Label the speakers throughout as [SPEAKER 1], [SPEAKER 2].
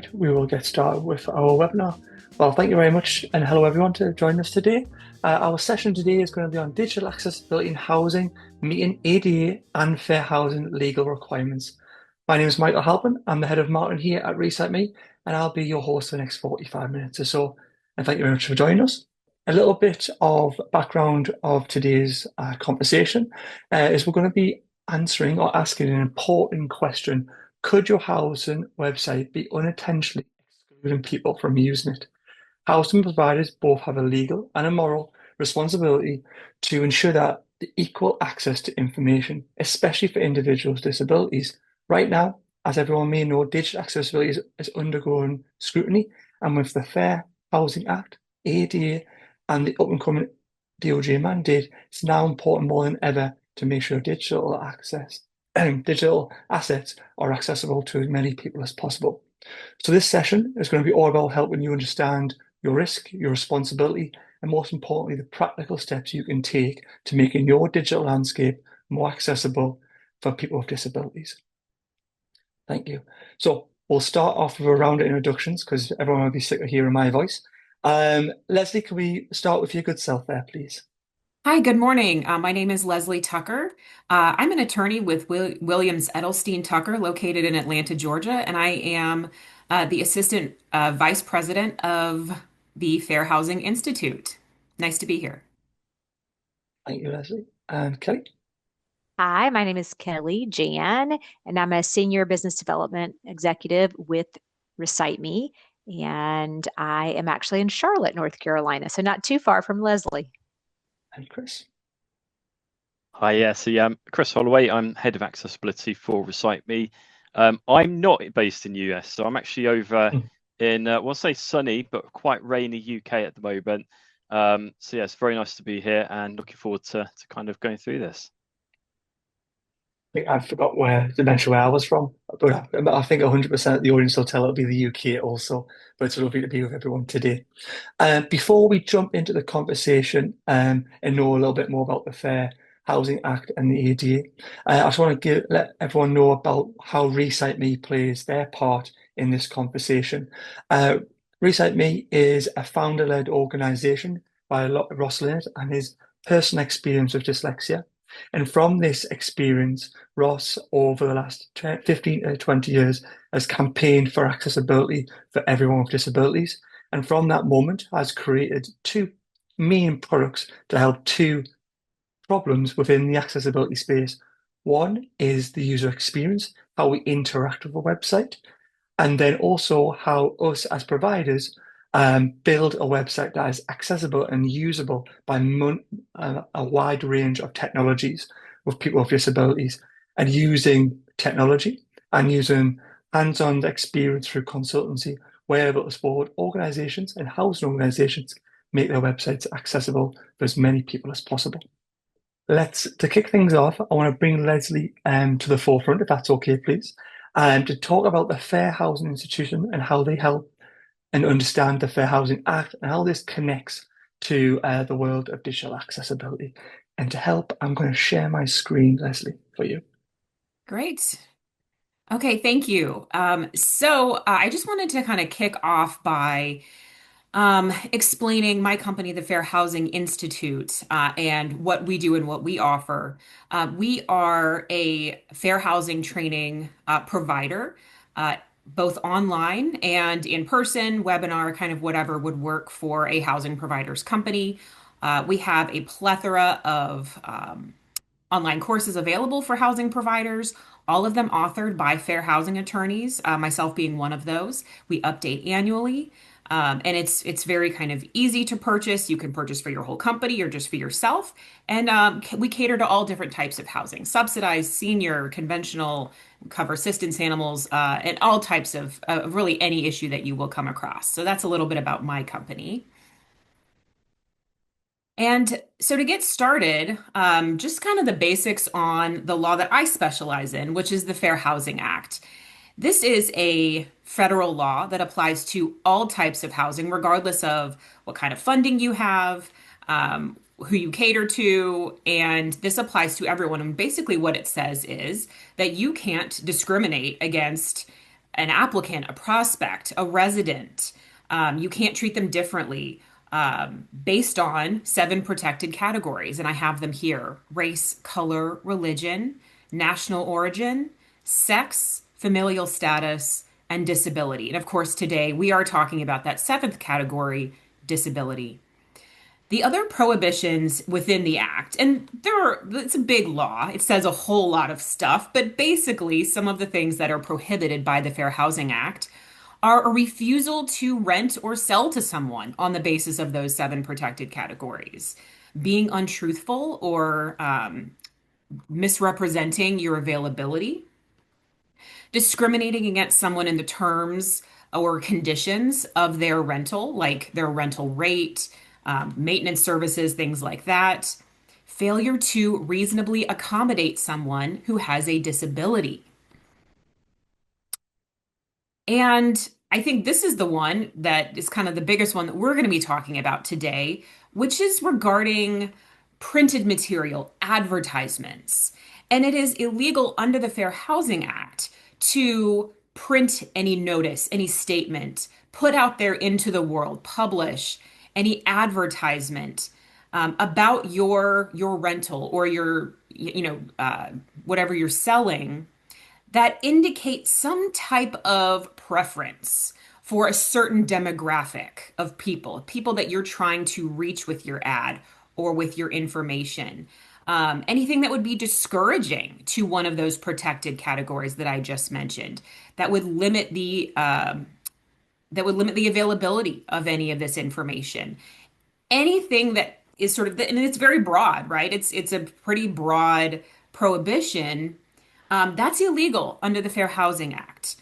[SPEAKER 1] Right, we will get started with our webinar. Well, thank you very much, and hello everyone to join us today. Our session today is going to be on digital accessibility in housing, meeting ADA and fair housing legal requirements. My name is Michael Halpin. I'm the head of marketing here at RecycleMe, and I'll be your host for the next 45 minutes or so. And thank you very much for joining us. A little bit of background of today's conversation is we're going to be answering or asking an important question. Could your housing website be unintentionally excluding people from using it? Housing providers both have a legal and a moral responsibility to ensure that the equal access to information, especially for individuals with disabilities. Right now, as everyone may know, digital accessibility is undergoing scrutiny, and with the Fair Housing Act, ADA, and the up-and-coming DOJ mandate, it's now important more than ever to make sure digital assets are accessible to as many people as possible. So this session is going to be all about helping you understand your risk, your responsibility, and most importantly, the practical steps you can take to making your digital landscape more accessible for people with disabilities. Thank you. So we'll start off with a round of introductions because everyone will be sick of hearing my voice. Leslie, can we start with your good self there, please?
[SPEAKER 2] Hi, good morning. My name is Leslie Tucker. I'm an attorney with Williams Edelstein Tucker, located in Atlanta, Georgia, and I am the Assistant Vice President of the Fair Housing Institute. Nice to be here.
[SPEAKER 1] Thank you, Leslie. And Kelly?
[SPEAKER 3] Hi, my name is Kelly Jan, and I'm a senior business development executive with RecycleMe, and I am actually in Charlotte, North Carolina, so not too far from Leslie.
[SPEAKER 1] And Chris?
[SPEAKER 4] Hi, I'm Chris Holloway. I'm head of accessibility for RecycleMe. I'm not based in the US, so I'm actually over in, we'll say sunny, but quite rainy UK at the moment. It's very nice to be here and looking forward to kind of going through this.
[SPEAKER 1] I forgot to mention where I was from, but I think 100% of the audience will tell it'll be the UK also, but it's lovely to be with everyone today. Before we jump into the conversation and know a little bit more about the Fair Housing Act and the ADA, I just want to let everyone know about how RecycleMe plays their part in this conversation. RecycleMe is a founder-led organisation by Ross Leonard and his personal experience with dyslexia. And from this experience, Ross, over the last 15 to 20 years, has campaigned for accessibility for everyone with disabilities. And from that moment, has created two main products to help two problems within the accessibility space. One is the user experience, how we interact with a website, and then also how us as providers build a website that is accessible and usable by a wide range of technologies with people with disabilities, and using technology and using hands-on experience through consultancy, we're able to support organizations and housing organizations make their websites accessible for as many people as possible. To kick things off, I want to bring Leslie to the forefront, if that's okay, please, to talk about the Fair Housing Institution and how they help and understand the Fair Housing Act and how this connects to the world of digital accessibility. And to help, I'm going to share my screen, Leslie, for you.
[SPEAKER 2] Great. Okay, thank you. I just wanted to kind of kick off by explaining my company, the Fair Housing Institute, and what we do and what we offer. We are a fair housing training provider, both online and in person, webinar, kind of whatever would work for a housing provider's company. We have a plethora of online courses available for housing providers, all of them authored by fair housing attorneys, myself being one of those. We update annually. And it's very kind of easy to purchase. You can purchase for your whole company or just for yourself. And we cater to all different types of housing, subsidized, senior, conventional, cover assistance animals, and all types of really any issue that you will come across. So that's a little bit about my company. And so to get started, just kind of the basics on the law that I specialize in, which is the Fair Housing Act. This is a federal law that applies to all types of housing, regardless of what kind of funding you have, who you cater to, and this applies to everyone. And basically, what it says is that you can't discriminate against an applicant, a prospect, a resident. You can't treat them differently based on seven protected categories. And I have them here: race, color, religion, national origin, sex, familial status, and disability. And of course, today we are talking about that seventh category, disability. The other prohibitions within the act, and it's a big law. It says a whole lot of stuff, but basically some of the things that are prohibited by the Fair Housing Act are a refusal to rent or sell to someone on the basis of those seven protected categories, being untruthful or misrepresenting your availability, discriminating against someone in the terms or conditions of their rental, like their rental rate, maintenance services, things like that. Failure to reasonably accommodate someone who has a disability. And I think this is the one that is kind of the biggest one that we're going to be talking about today, which is regarding printed material, advertisements. And it is illegal under the Fair Housing Act to print any notice, any statement, put out there into the world, publish any advertisement about your rental or whatever you're selling that indicates some type of preference for a certain demographic of people that you're trying to reach with your ad or with your information. Anything that would be discouraging to one of those protected categories that I just mentioned, that would limit the availability of any of this information. Anything that is sort of, and it's very broad, right? It's a pretty broad prohibition that's illegal under the Fair Housing Act.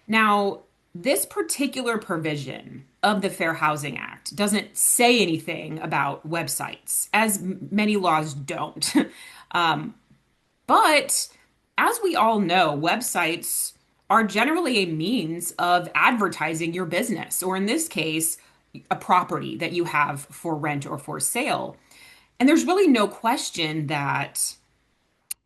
[SPEAKER 2] Now, this particular provision of the Fair Housing Act doesn't say anything about websites, as many laws don't. But as we all know, websites are generally a means of advertising your business, or in this case, a property that you have for rent or for sale. And there's really no question that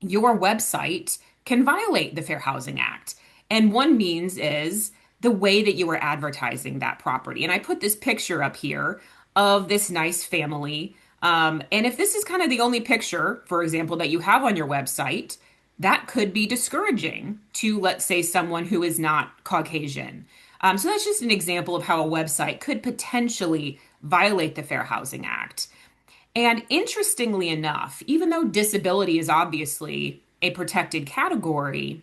[SPEAKER 2] your website can violate the Fair Housing Act. And one means is the way that you are advertising that property. And I put this picture up here of this nice family. And if this is kind of the only picture, for example, that you have on your website, that could be discouraging to, let's say, someone who is not Caucasian. So that's just an example of how a website could potentially violate the Fair Housing Act. And interestingly enough, even though disability is obviously a protected category,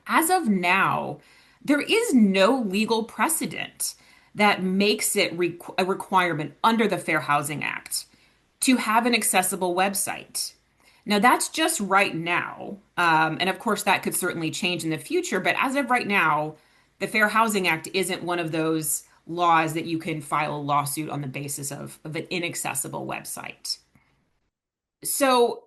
[SPEAKER 2] as of now, there is no legal precedent that makes it a requirement under the Fair Housing Act to have an accessible website. Now, that's just right now. And of course, that could certainly change in the future. But as of right now, the Fair Housing Act isn't one of those laws that you can file a lawsuit on the basis of an inaccessible website. So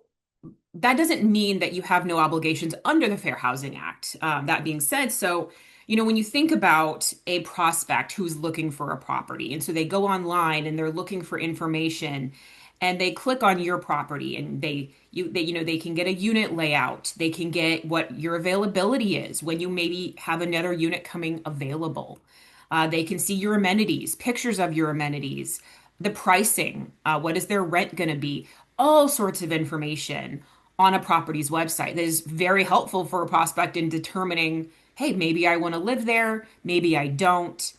[SPEAKER 2] that doesn't mean that you have no obligations under the Fair Housing Act. That being said, so, when you think about a prospect who's looking for a property, and so they go online and they're looking for information and they click on your property and they can get a unit layout, they can get what your availability is when you maybe have another unit coming available. They can see your amenities, pictures of your amenities, the pricing, what is their rent going to be, all sorts of information on a property's website that is very helpful for a prospect in determining, hey, maybe I want to live there, maybe I don't.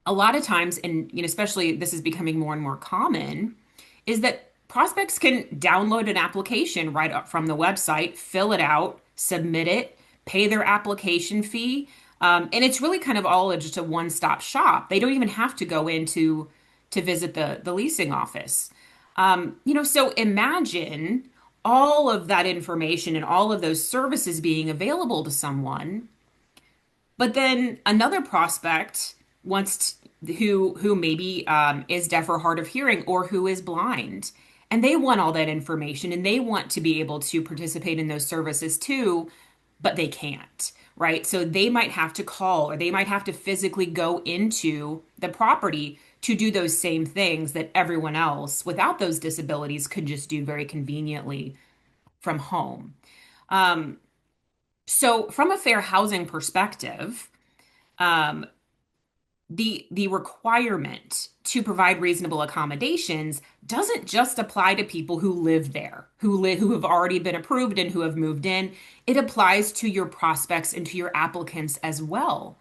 [SPEAKER 2] A lot of times, and especially this is becoming more and more common, is that prospects can download an application right up from the website, fill it out, submit it, pay their application fee. And it's really kind of all just a one-stop shop. They don't even have to go in to visit the leasing office. So imagine all of that information and all of those services being available to someone, but then another prospect who maybe is deaf or hard of hearing or who is blind, and they want all that information and they want to be able to participate in those services too, but they can't, right? So they might have to call or they might have to physically go into the property to do those same things that everyone else without those disabilities could just do very conveniently from home. Um, So, from a fair housing perspective, um, the requirement to provide reasonable accommodations doesn't just apply to people who live there, who have already been approved and who have moved in. It applies to your prospects and to your applicants as well.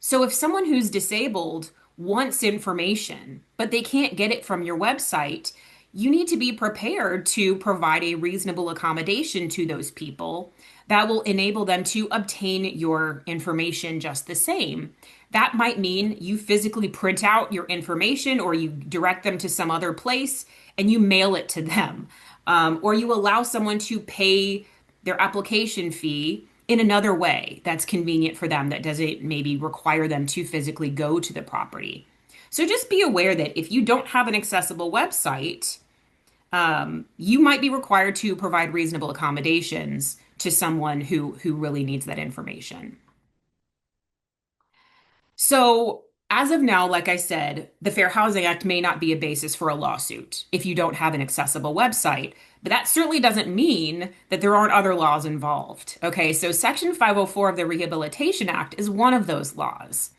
[SPEAKER 2] So if someone who's disabled wants information, but they can't get it from your website, you need to be prepared to provide a reasonable accommodation to those people that will enable them to obtain your information just the same. That might mean you physically print out your information or you direct them to some other place and you mail it to them. Or you allow someone to pay their application fee in another way that's convenient for them that doesn't maybe require them to physically go to the property. So just be aware that if you don't have an accessible website, you might be required to provide reasonable accommodations to someone who really needs that information. So, as of now, like I said, the Fair Housing Act may not be a basis for a lawsuit if you don't have an accessible website, but that certainly doesn't mean that there aren't other laws involved. Okay, so Section 504 of the Rehabilitation Act is one of those laws.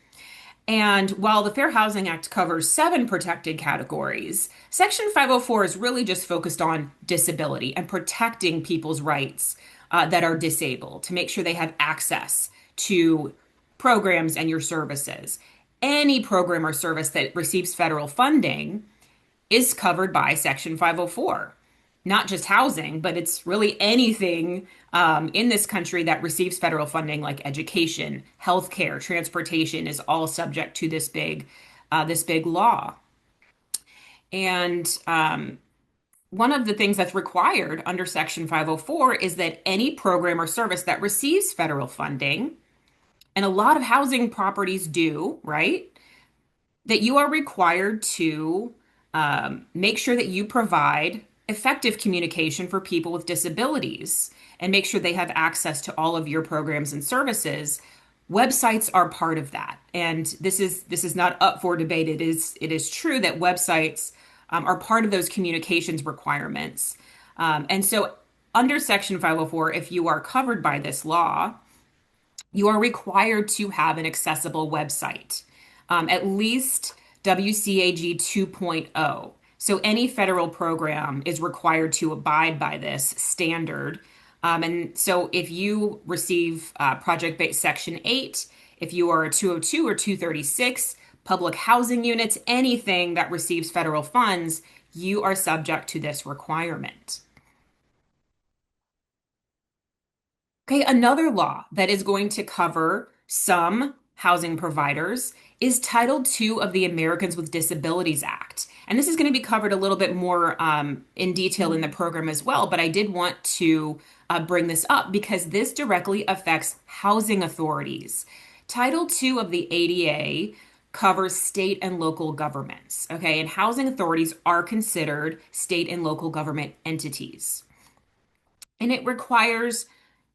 [SPEAKER 2] And while the Fair Housing Act covers seven protected categories, Section 504 is really just focused on disability and protecting people's rights that are disabled to make sure they have access to programs and your services. Any program or service that receives federal funding is covered by Section 504. Not just housing, but it's really anything in this country that receives federal funding, like education, healthcare, transportation, is all subject to this big law. And one of the things that's required under Section 504 is that any program or service that receives federal funding, and a lot of housing properties do, right? That you are required to make sure that you provide effective communication for people with disabilities and make sure they have access to all of your programs and services. Websites are part of that, and this is not up for debate. It is true that websites are part of those communications requirements, and so under Section 504, if you are covered by this law, you are required to have an accessible website, at least WCAG 2.0. So any federal program is required to abide by this standard. And so if you receive project-based Section 8, if you are a 202 or 236, public housing units, anything that receives federal funds, you are subject to this requirement. Okay, another law that is going to cover some housing providers is Title II of the Americans with Disabilities Act. And this is going to be covered a little bit more in detail in the program as well, but I did want to bring this up because this directly affects housing authorities. Title II of the ADA covers state and local governments, okay? And housing authorities are considered state and local government entities. And it requires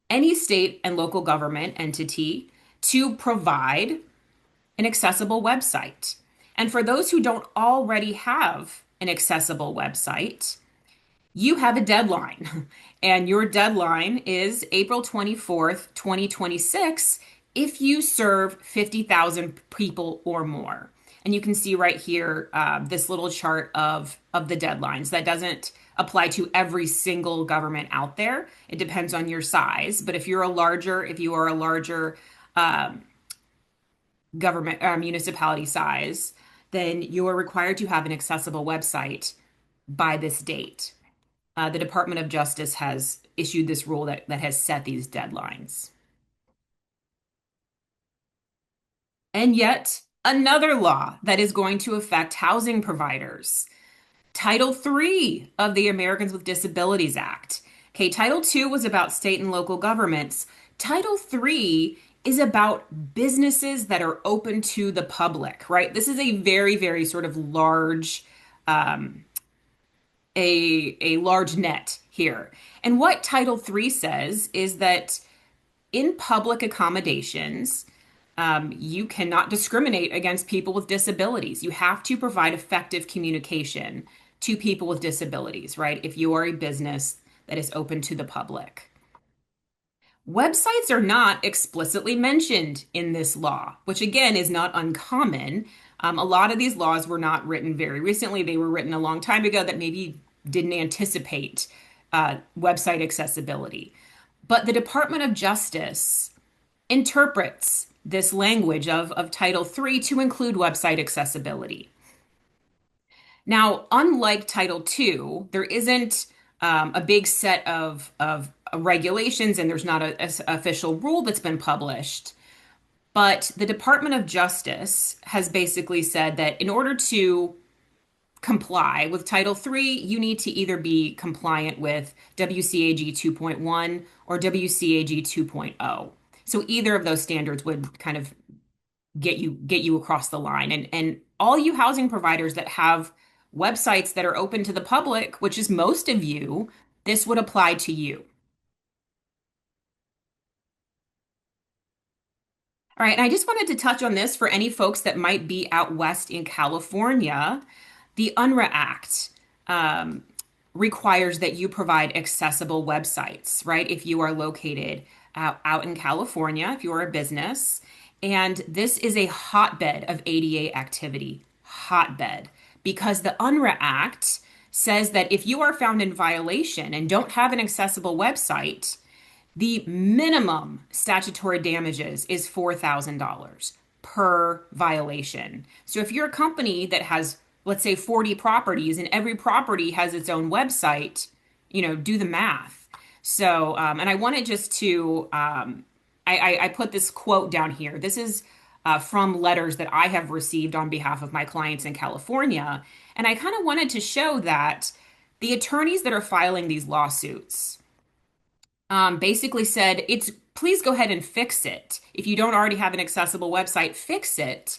[SPEAKER 2] any state and local government entity to provide an accessible website. And for those who don't already have an accessible website, you have a deadline. And your deadline is April 24th, 2026, if you serve 50,000 people or more. And you can see right here this little chart of the deadlines. That doesn't apply to every single government out there. It depends on your size. But if you are a larger government municipality size, then you are required to have an accessible website by this date. The Department of Justice has issued this rule that has set these deadlines. And yet, another law that is going to affect housing providers, Title III of the Americans with Disabilities Act. Okay, Title II was about state and local governments. Title III is about businesses that are open to the public, right? This is a very, very sort of large, a large net here. And what Title III says is that in public accommodations, you cannot discriminate against people with disabilities. You have to provide effective communication to people with disabilities, right? If you are a business that is open to the public. Websites are not explicitly mentioned in this law, which again is not uncommon. A lot of these laws were not written very recently. They were written a long time ago that maybe didn't anticipate website accessibility. But the Department of Justice interprets this language of Title III to include website accessibility. Now, unlike Title II, there isn't a big set of regulations and there's not a official rule that's been published. But the Department of Justice has basically said that in order to comply with Title III, you need to either be compliant with WCAG 2.1 or WCAG 2.0. So either of those standards would kind of get you across the line. And all you housing providers that have websites that are open to the public, which is most of you, this would apply to you. All right, and I just wanted to touch on this for any folks that might be out west in California. The UNRRA Act requires that you provide accessible websites, right? If you are located out in California, if you are a business. And this is a hotbed of ADA activity, hotbed, because the UNRRA Act says that if you are found in violation and don't have an accessible website, the minimum statutory damages is $4,000 per violation. So if you're a company that has, let's say, 40 properties and every property has its own website, do the math. So, and I wanted just to, I put this quote down here. This is from letters that I have received on behalf of my clients in California. And I kind of wanted to show that the attorneys that are filing these lawsuits, basically said, it's please go ahead and fix it. If you don't already have an accessible website, fix it.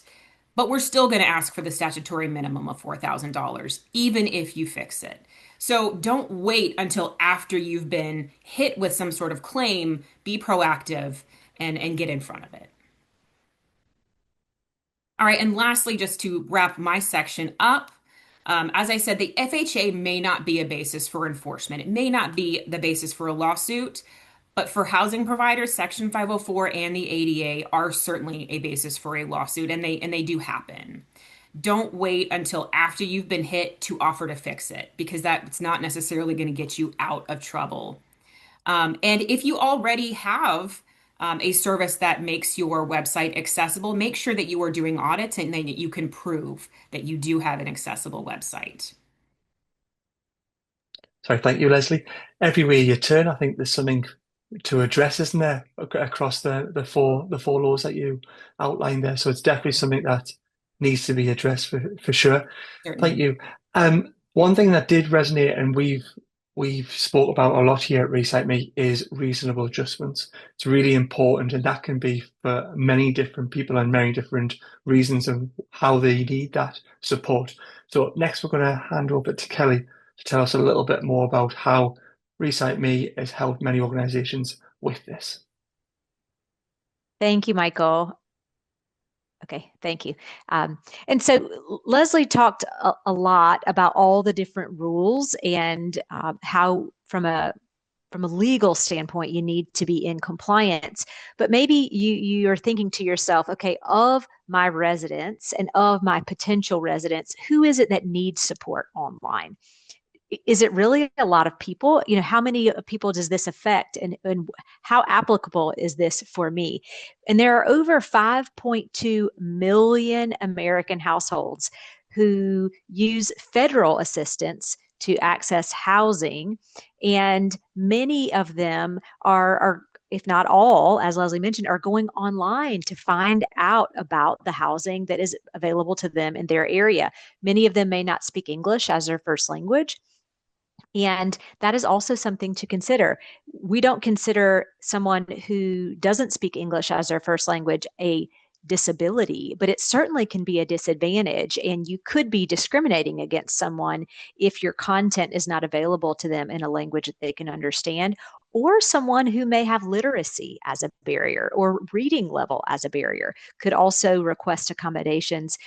[SPEAKER 2] But we're still going to ask for the statutory minimum of $4,000, even if you fix it. So don't wait until after you've been hit with some sort of claim. Be proactive and get in front of it. All right, and lastly, just to wrap my section up, as I said, the FHA may not be a basis for enforcement. It may not be the basis for a lawsuit, but for housing providers, Section 504 and the ADA are certainly a basis for a lawsuit, and they do happen. Don't wait until after you've been hit to offer to fix it, because that's not necessarily going to get you out of trouble. And if you already have a service that makes your website accessible, make sure that you are doing audits and that you can prove that you do have an accessible website.
[SPEAKER 1] Sorry, thank you, Leslie. Everywhere you turn, I think there's something to address, isn't there, across the four laws that you outlined there. So it's definitely something that needs to be addressed for sure.
[SPEAKER 2] Certainly.
[SPEAKER 1] Thank you. One thing that did resonate, and we've spoke about a lot here at Recite Me, is reasonable adjustments. It's really important, and that can be for many different people and many different reasons of how they need that support. So next, we're going to hand over to Kelly to tell us a little bit more about how Recite Me has helped many organizations with this.
[SPEAKER 3] Thank you, Michael. Okay, thank you. And so Leslie talked a lot about all the different rules and how, from a legal standpoint, you need to be in compliance. But maybe you're thinking to yourself, okay, of my residents and of my potential residents, who is it that needs support online? Is it really a lot of people? How many people does this affect, and how applicable is this for me? And there are over 5.2 million American households who use federal assistance to access housing, and many of them are, if not all, as Leslie mentioned, are going online to find out about the housing that is available to them in their area. Many of them may not speak English as their first language. And that is also something to consider. We don't consider someone who doesn't speak English as their first language a disability, but it certainly can be a disadvantage. And you could be discriminating against someone if your content is not available to them in a language that they can understand, or someone who may have literacy as a barrier or reading level as a barrier could also request accommodations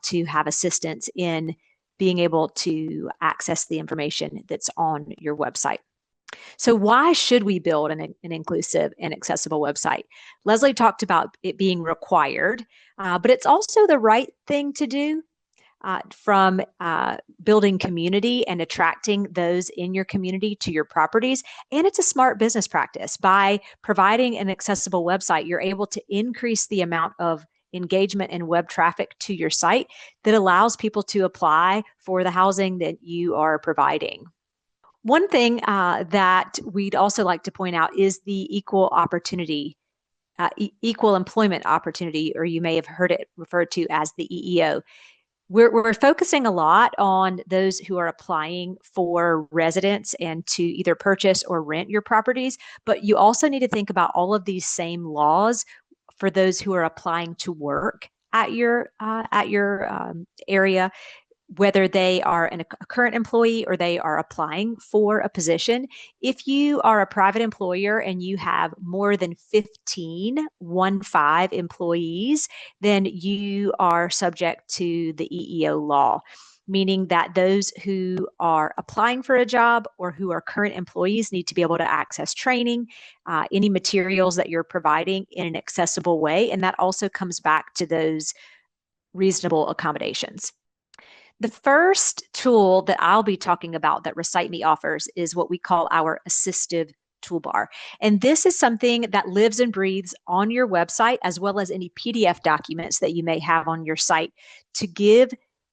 [SPEAKER 3] to have assistance in being able to access the information that's on your website. So why should we build an inclusive and accessible website? Leslie talked about it being required, but it's also the right thing to do. From building community and attracting those in your community to your properties. And it's a smart business practice. By providing an accessible website, you're able to increase the amount of engagement and web traffic to your site that allows people to apply for the housing that you are providing. One thing that we'd also like to point out is the equal employment opportunity, or you may have heard it referred to as the EEO. We're focusing a lot on those who are applying for residence and to either purchase or rent your properties, but you also need to think about all of these same laws for those who are applying to work at your area, whether they are a current employee or they are applying for a position. If you are a private employer and you have more than 15 employees, then you are subject to the EEO law, meaning that those who are applying for a job or who are current employees need to be able to access training, any materials that you're providing in an accessible way. And that also comes back to those reasonable accommodations. The first tool that I'll be talking about that ReciteMe offers is what we call our assistive toolbar. And this is something that lives and breathes on your website, as well as any PDF documents that you may have on your site, to give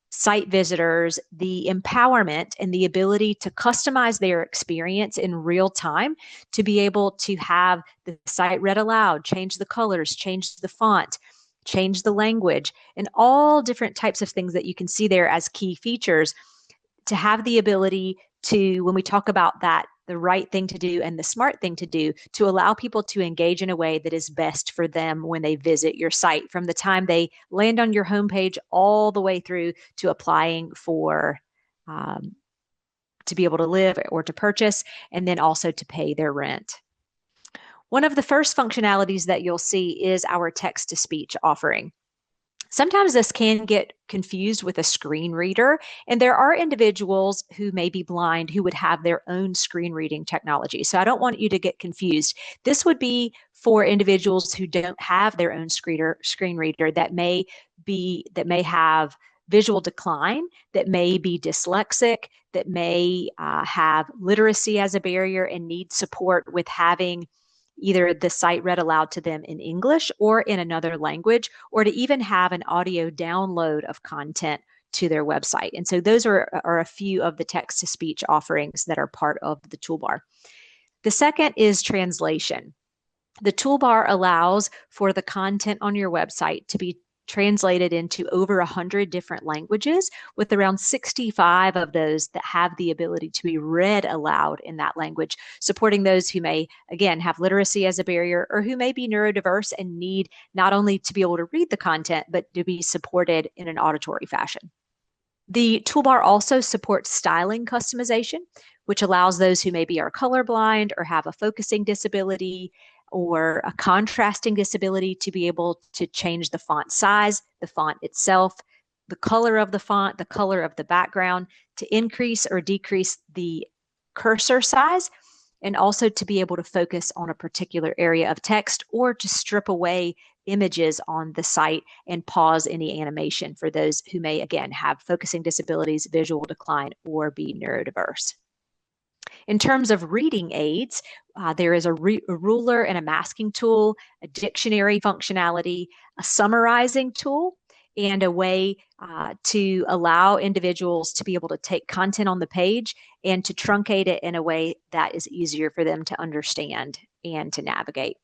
[SPEAKER 3] site visitors the empowerment and the ability to customize their experience in real time, to be able to have the site read aloud, change the colors, change the font, change the language, and all different types of things that you can see there as key features, to have the ability to, when we talk about that, the right thing to do and the smart thing to do, to allow people to engage in a way that is best for them when they visit your site, from the time they land on your homepage all the way through to applying for to be able to live or to purchase, and then also to pay their rent. One of the first functionalities that you'll see is our text-to-speech offering. Sometimes this can get confused with a screen reader, and there are individuals who may be blind who would have their own screen reading technology. So I don't want you to get confused. This would be for individuals who don't have their own screen reader, that may have visual decline, that may be dyslexic, that may have literacy as a barrier and need support with having either the site read aloud to them in English or in another language, or to even have an audio download of content to their website. And so those are a few of the text-to-speech offerings that are part of the toolbar. The second is translation. The toolbar allows for the content on your website to be translated into over 100 different languages, with around 65 of those that have the ability to be read aloud in that language, supporting those who may, again, have literacy as a barrier, or who may be neurodiverse and need not only to be able to read the content, but to be supported in an auditory fashion. The toolbar also supports styling customization, which allows those who maybe are colorblind or have a focusing disability or a contrasting disability to be able to change the font size, the font itself, the color of the font, the color of the background, to increase or decrease the cursor size, and also to be able to focus on a particular area of text, or to strip away images on the site and pause any animation for those who may, again, have focusing disabilities, visual decline, or be neurodiverse. In terms of reading aids, there is a ruler and a masking tool, a dictionary functionality, a summarizing tool, and a way to allow individuals to be able to take content on the page and to truncate it in a way that is easier for them to understand and to navigate.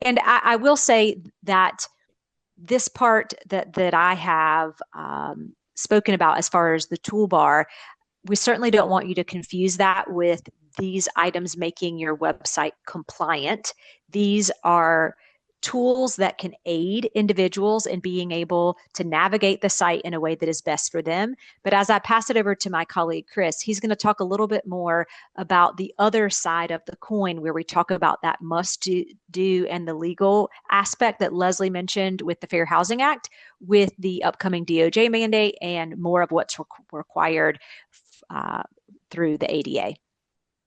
[SPEAKER 3] And I will say that this part that I have spoken about as far as the toolbar, we certainly don't want you to confuse that with these items making your website compliant. These are tools that can aid individuals in being able to navigate the site in a way that is best for them. But as I pass it over to my colleague, Chris, he's going to talk a little bit more about the other side of the coin, where we talk about that must do and the legal aspect that Leslie mentioned with the Fair Housing Act, with the upcoming DOJ mandate, and more of what's required through the ADA.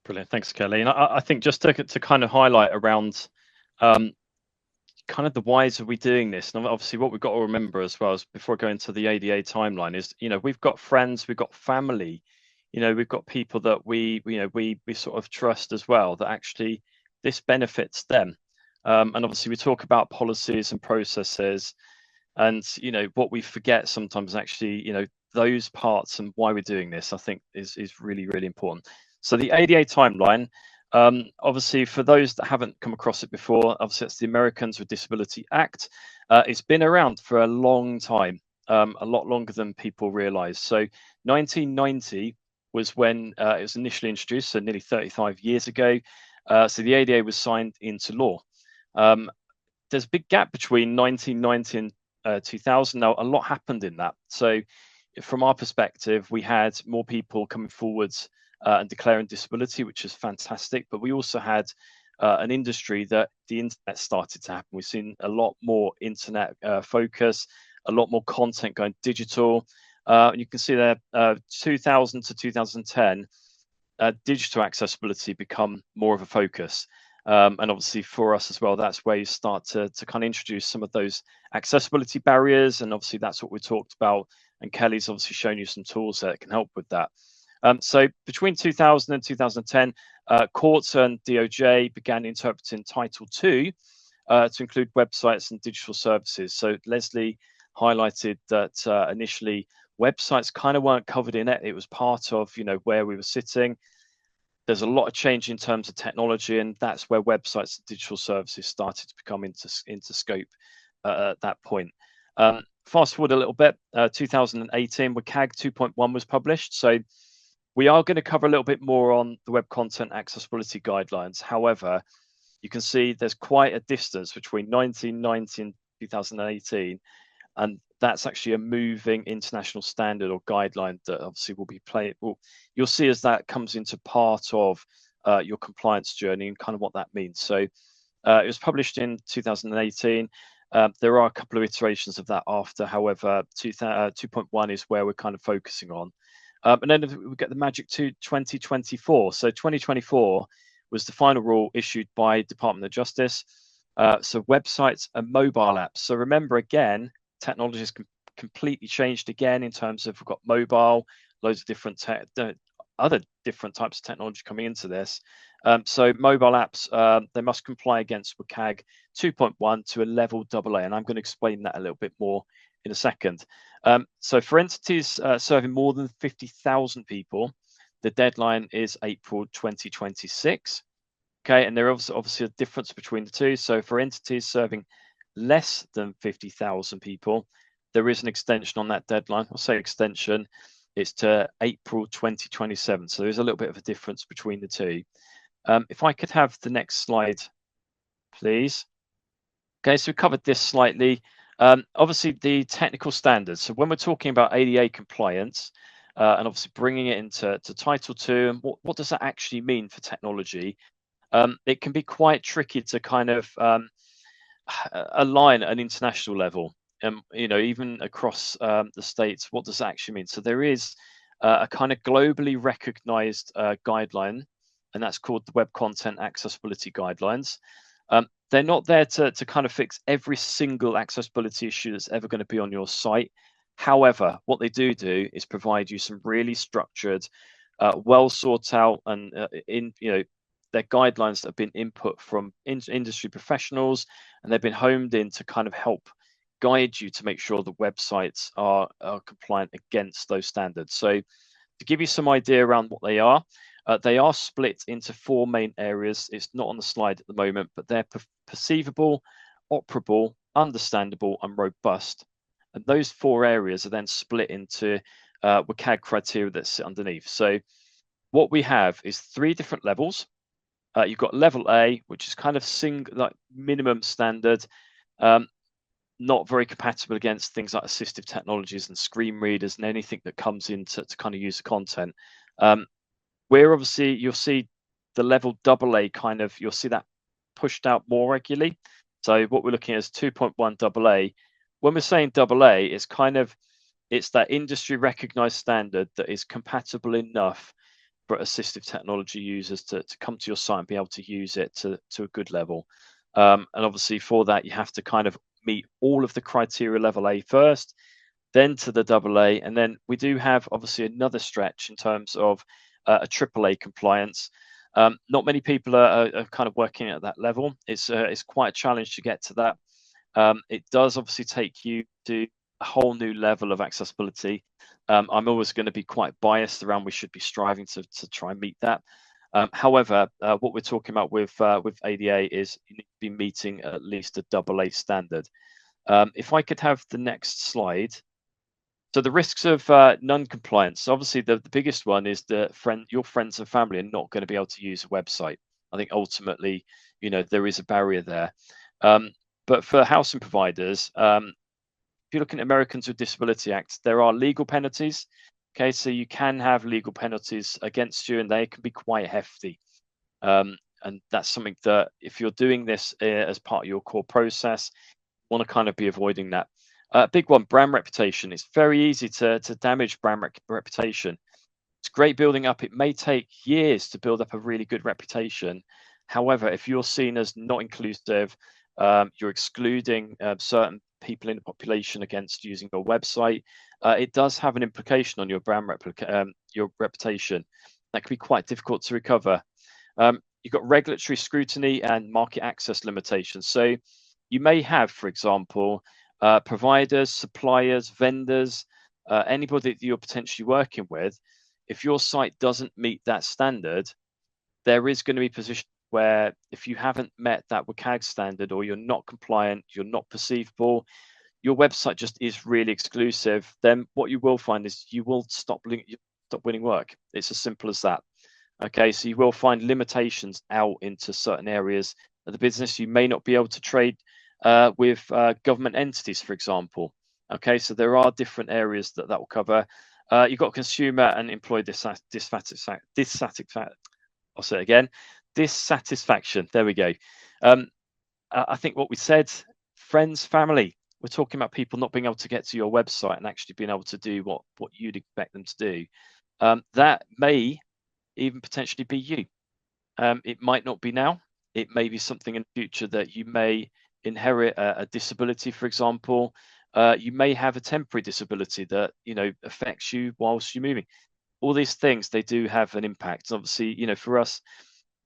[SPEAKER 4] Brilliant. Thanks, Kelly. And I think just to kind of highlight around um, kind of the whys are we doing this, and obviously what we've got to remember as well as before going to the ADA timeline is, we've got friends, we've got family, we've got people that we sort of trust as well, that actually this benefits them. And obviously we talk about policies and processes, and what we forget sometimes actually, those parts and why we're doing this, I think is really, really important. So the ADA timeline, obviously for those that haven't come across it before, obviously it's the Americans with Disability Act. It's been around for a long time, a lot longer than people realize. So 1990 was when it was initially introduced, so nearly 35 years ago. So the ADA was signed into law. There's a big gap between 1990 and 2000. Now, a lot happened in that. So, from our perspective, we had more people coming forwards and declaring disability, which is fantastic. But we also had an industry that the internet started to happen. We've seen a lot more internet focus, a lot more content going digital. And you can see there, 2000 to 2010, digital accessibility become more of a focus. And obviously for us as well, that's where you start to kind of introduce some of those accessibility barriers. And obviously that's what we talked about. And Kelly's obviously shown you some tools that can help with that. So between 2000 and 2010, courts and DOJ began interpreting Title II to include websites and digital services. So Leslie highlighted that initially websites kind of weren't covered in it. It was part of, where we were sitting. There's a lot of change in terms of technology, and that's where websites and digital services started to become into scope at that point. Fast forward a little bit, 2018, WCAG 2.1 was published. So we are going to cover a little bit more on the web content accessibility guidelines. However, you can see there's quite a distance between 1990 and 2018, and that's actually a moving international standard or guideline that obviously will be played. You'll see as that comes into part of your compliance journey and kind of what that means. So it was published in 2018. There are a couple of iterations of that after. However, 2.1 is where we're kind of focusing on. And then we get the magic to 2024. So 2024 was the final rule issued by Department of Justice. So websites and mobile apps. So remember, again, technology has completely changed again in terms of we've got mobile, loads of different other different types of technology coming into this. So mobile apps, they must comply against WCAG 2.1 to a level AA, and I'm going to explain that a little bit more in a second. So for entities serving more than 50,000 people, the deadline is April 2026. Okay, and there is obviously a difference between the two. So for entities serving less than 50,000 people, there is an extension on that deadline. I'll say extension, it's to April 2027. So there's a little bit of a difference between the two. If I could have the next slide, please. Okay, so we covered this slightly. Obviously, the technical standards. So when we're talking about ADA compliance, and obviously bringing it into Title II, and what does that actually mean for technology? It can be quite tricky to kind of align at an international level. Even across the states, what does that actually mean? So there is a kind of globally recognized guideline, and that's called the Web Content Accessibility Guidelines. They're not there to kind of fix every single accessibility issue that's ever going to be on your site. However, what they do is provide you some really structured, well sought out, and they're guidelines that have been input from industry professionals, and they've been honed in to kind of help guide you to make sure the websites are compliant against those standards. So to give you some idea around what they are split into four main areas. It's not on the slide at the moment, but they're perceivable, operable, understandable, and robust. And those four areas are then split into WCAG criteria that sit underneath. So what we have is three different levels. You've got level A, which is kind of like minimum standard, not very compatible against things like assistive technologies and screen readers and anything that comes in to kind of use the content. Where obviously you'll see the level AA kind of, you'll see that pushed out more regularly. So what we're looking at is 2.1 AA. When we're saying AA, it's that industry recognized standard that is compatible enough for assistive technology users to come to your site and be able to use it to a good level. And obviously for that, you have to kind of meet all of the criteria level A first, then to the AA, and then we do have obviously another stretch in terms of a AAA compliance. Not many people are kind of working at that level. It's quite a challenge to get to that. It does obviously take you to a whole new level of accessibility. I'm always going to be quite biased around we should be striving to try and meet that. However, what we're talking about with ADA is you need to be meeting at least a AA standard. If I could have the next slide. So the risks of non-compliance, obviously the biggest one is that your friends and family are not going to be able to use a website. I think ultimately, there is a barrier there. But for housing providers, if you're looking at Americans with Disability Act, there are legal penalties. Okay, so you can have legal penalties against you, and they can be quite hefty. And that's something that if you're doing this as part of your core process, you want to kind of be avoiding that. Big one, brand reputation. It's very easy to damage brand reputation. It's great building up. It may take years to build up a really good reputation. However, if you're seen as not inclusive, you're excluding certain people in the population against using your website, it does have an implication on your brand your reputation. That can be quite difficult to recover. You've got regulatory scrutiny and market access limitations. So you may have, for example, providers, suppliers, vendors, anybody that you're potentially working with. If your site doesn't meet that standard, there is going to be positions where if you haven't met that WCAG standard, or you're not compliant, you're not perceivable, your website just is really exclusive, then what you will find is you will stop winning work. It's as simple as that. Okay, so you will find limitations out into certain areas of the business. You may not be able to trade with government entities, for example. Okay, so there are different areas that will cover. You've got consumer and employee dissatisfaction. I'll say it again. Dissatisfaction. There we go. I think what we said, friends, family. We're talking about people not being able to get to your website and actually being able to do what you'd expect them to do. That may even potentially be you. It might not be now. It may be something in the future that you may inherit a disability, for example. You may have a temporary disability that affects you whilst you're moving. All these things, they do have an impact. Obviously, for us,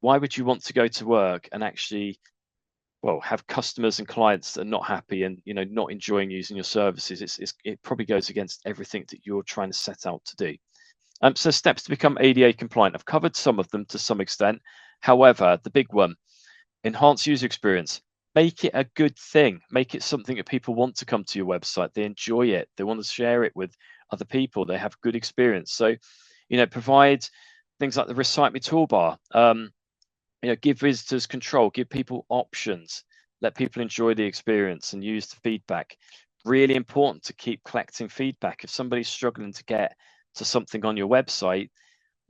[SPEAKER 4] why would you want to go to work and actually have customers and clients that are not happy and not enjoying using your services? It probably goes against everything that you're trying to set out to do. So steps to become ADA compliant. I've covered some of them to some extent. However, the big one, enhance user experience. Make it a good thing. Make it something that people want to come to your website. They enjoy it. They want to share it with other people. They have good experience. So, provide things like the Recite Me toolbar. Give visitors control. Give people options. Let people enjoy the experience and use the feedback. Really important to keep collecting feedback. If somebody's struggling to get to something on your website,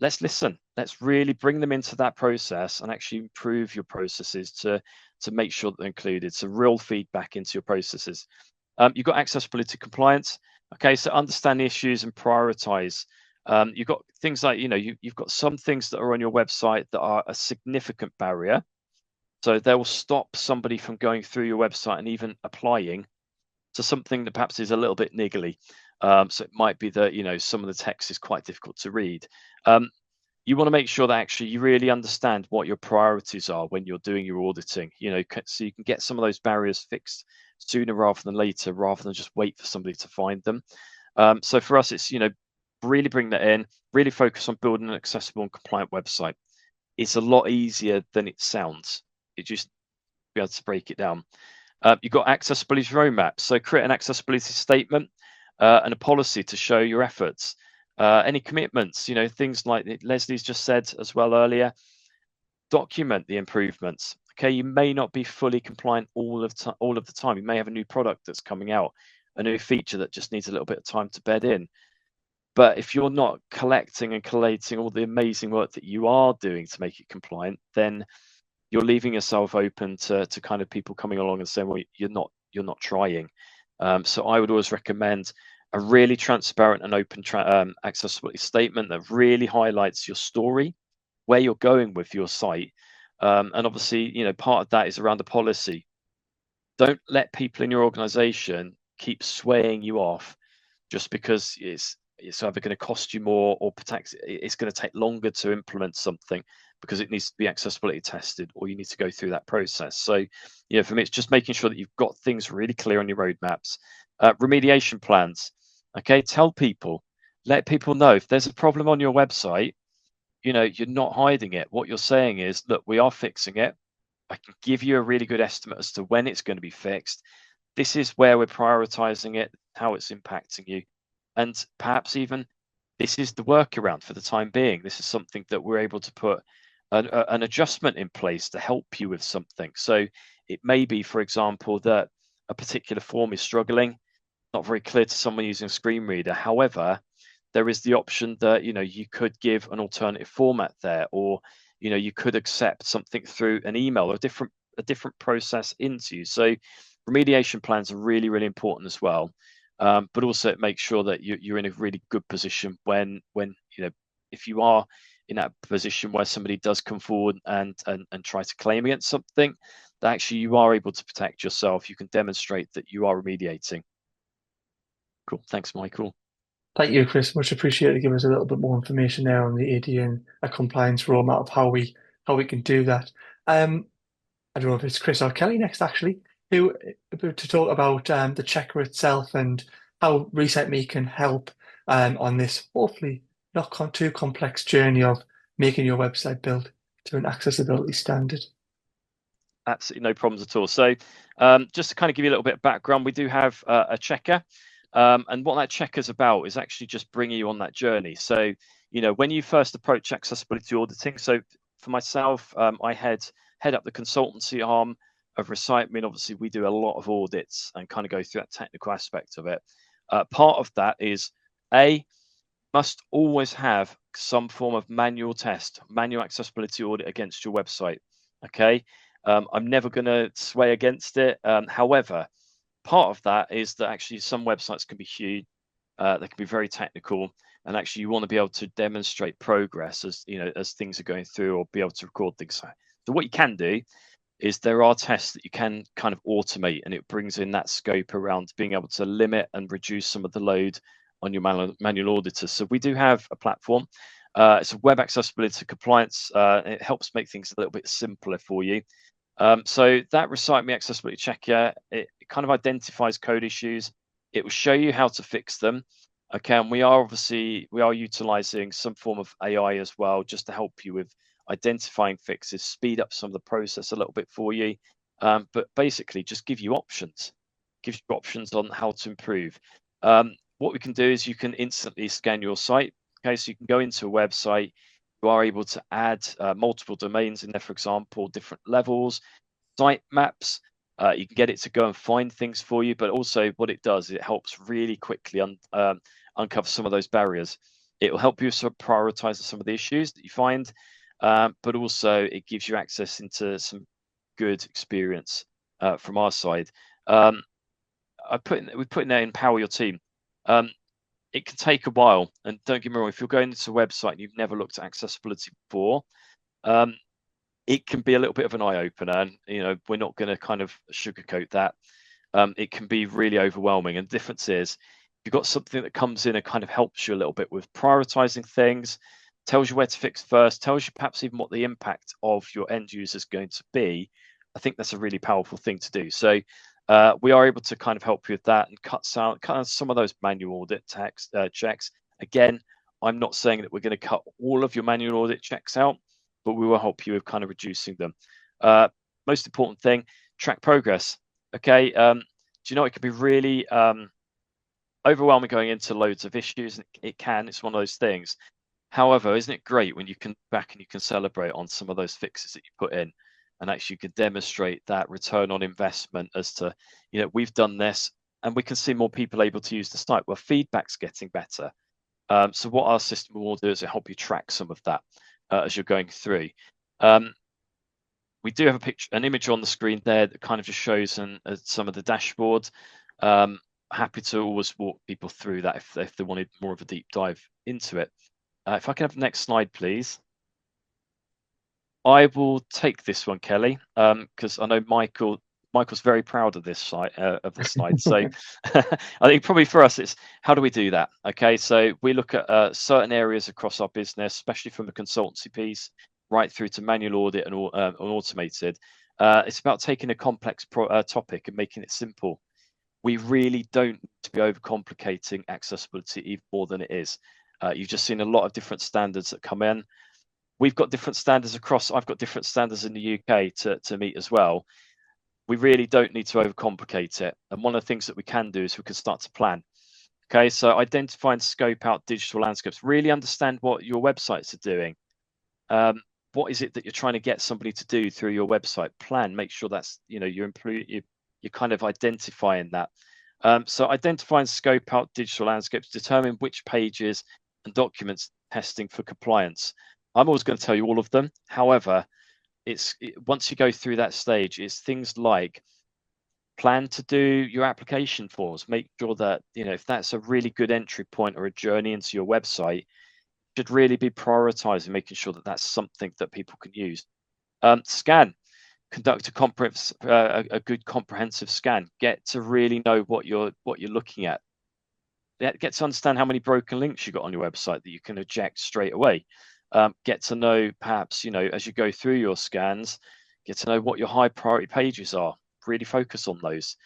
[SPEAKER 4] let's listen. Let's really bring them into that process and actually improve your processes to make sure that they're included. So real feedback into your processes. You've got accessibility compliance. Okay, so understand the issues and prioritize. You've got things like, you've got some things that are on your website that are a significant barrier. So they will stop somebody from going through your website and even applying to something that perhaps is a little bit niggly. So it might be that, some of the text is quite difficult to read. You want to make sure that actually you really understand what your priorities are when you're doing your auditing, so you can get some of those barriers fixed sooner rather than later, rather than just wait for somebody to find them. So for us, it's, really bring that in, really focus on building an accessible and compliant website. It's a lot easier than it sounds. It just be able to break it down. You've got accessibility roadmap. So create an accessibility statement and a policy to show your efforts. Any commitments, things like Leslie's just said as well earlier. Document the improvements. Okay, you may not be fully compliant all of the time. You may have a new product that's coming out, a new feature that just needs a little bit of time to bed in. But if you're not collecting and collating all the amazing work that you are doing to make it compliant, then you're leaving yourself open to kind of people coming along and saying, well, you're not trying. So I would always recommend a really transparent and open accessibility statement that really highlights your story, where you're going with your site. And obviously, part of that is around the policy. Don't let people in your organization keep swaying you off just because it's either going to cost you more or it's going to take longer to implement something because it needs to be accessibility tested, or you need to go through that process. So, for me, it's just making sure that you've got things really clear on your roadmaps. Remediation plans. Okay, tell people, let people know if there's a problem on your website. You're not hiding it. What you're saying is, look, we are fixing it. I can give you a really good estimate as to when it's going to be fixed. This is where we're prioritizing it, how it's impacting you. And perhaps even this is the workaround for the time being. This is something that we're able to put an adjustment in place to help you with something. So it may be, for example, that a particular form is struggling, not very clear to someone using a screen reader. However, there is the option that you could give an alternative format there, or you could accept something through an email or a different process into. So remediation plans are really, really important as well. But also it makes sure that you're in a really good position when if you are in that position where somebody does come forward and try to claim against something, that actually you are able to protect yourself. You can demonstrate that you are remediating. Cool. Thanks, Michael.
[SPEAKER 1] Thank you, Chris. Much appreciated. Give us a little bit more information there on the AD and a compliance roadmap of how we can do that. I don't know if it's Chris or Kelly next, actually, who to talk about the checker itself and how ResetMe can help on this hopefully not too complex journey of making your website build to an accessibility standard.
[SPEAKER 4] Absolutely no problems at all. So just to kind of give you a little bit of background, we do have a checker. And what that checker is about is actually just bringing you on that journey. So, when you first approach accessibility auditing, so for myself, I head up the consultancy arm of RecycMe. Obviously, we do a lot of audits and kind of go through that technical aspect of it. Part of that is must always have some form of manual accessibility audit against your website. Okay. I'm never going to sway against it. However, part of that is that actually some websites can be huge, they can be very technical, and actually you want to be able to demonstrate progress as things are going through, or be able to record things. So what you can do is there are tests that you can kind of automate, and it brings in that scope around being able to limit and reduce some of the load on your manual auditors. So we do have a platform. It's a web accessibility compliance. It helps make things a little bit simpler for you. So that RecycMe accessibility checker, it kind of identifies code issues. It will show you how to fix them. Okay, and we are utilizing some form of AI as well, just to help you with identifying fixes, speed up some of the process a little bit for you. But basically just give you options on how to improve. What we can do is you can instantly scan your site. Okay, so you can go into a website. You are able to add multiple domains in there, for example, different levels, site maps. You can get it to go and find things for you, but also what it does, it helps really quickly uncover some of those barriers. It will help you sort of prioritize some of the issues that you find, but also it gives you access into some good experience from our side. We put in there, empower your team. It can take a while, and don't get me wrong, if you're going into a website and you've never looked at accessibility before, it can be a little bit of an eye-opener, and we're not going to kind of sugarcoat that. It can be really overwhelming, and the difference is you've got something that comes in and kind of helps you a little bit with prioritizing things, tells you where to fix first, tells you perhaps even what the impact of your end user is going to be. I think that's a really powerful thing to do. So we are able to kind of help you with that and cut out some of those manual audit checks. Again, I'm not saying that we're going to cut all of your manual audit checks out, but we will help you with kind of reducing them. Most important thing, track progress. Okay, do you know it can be really overwhelming going into loads of issues? It's one of those things. However, isn't it great when you can back and you can celebrate on some of those fixes that you put in? And actually you can demonstrate that return on investment as to, we've done this, and we can see more people able to use the site. Well, feedback's getting better. So what our system will do is it help you track some of that as you're going through. We do have an image on the screen there that kind of just shows some of the dashboard. happy to always walk people through that if they wanted more of a deep dive into it. If I can have the next slide, please. I will take this one, Kelly, because I know Michael's very proud of this slide. So I think probably for us, it's how do we do that? Okay, so we look at certain areas across our business, especially from the consultancy piece, right through to manual audit and automated. It's about taking a complex topic and making it simple. We really don't need to be overcomplicating accessibility even more than it is. You've just seen a lot of different standards that come in. We've got different standards across. I've got different standards in the UK to meet as well. We really don't need to overcomplicate it. And one of the things that we can do is we can start to plan. Okay, so identify and scope out digital landscapes. Really understand what your websites are doing. What is it that you're trying to get somebody to do through your website? Plan. Make sure that's you're kind of identifying that. So identify and scope out digital landscapes. Determine which pages and documents testing for compliance. I'm always going to tell you all of them. However, once you go through that stage, it's things like plan to do your application forms. Make sure that if that's a really good entry point or a journey into your website, you should really be prioritizing making sure that that's something that people can use. Scan. Conduct a good comprehensive scan. Get to really know what you're looking at. Get to understand how many broken links you got on your website that you can eject straight away. Get to know perhaps as you go through your scans, get to know what your high priority pages are. Really focus on those.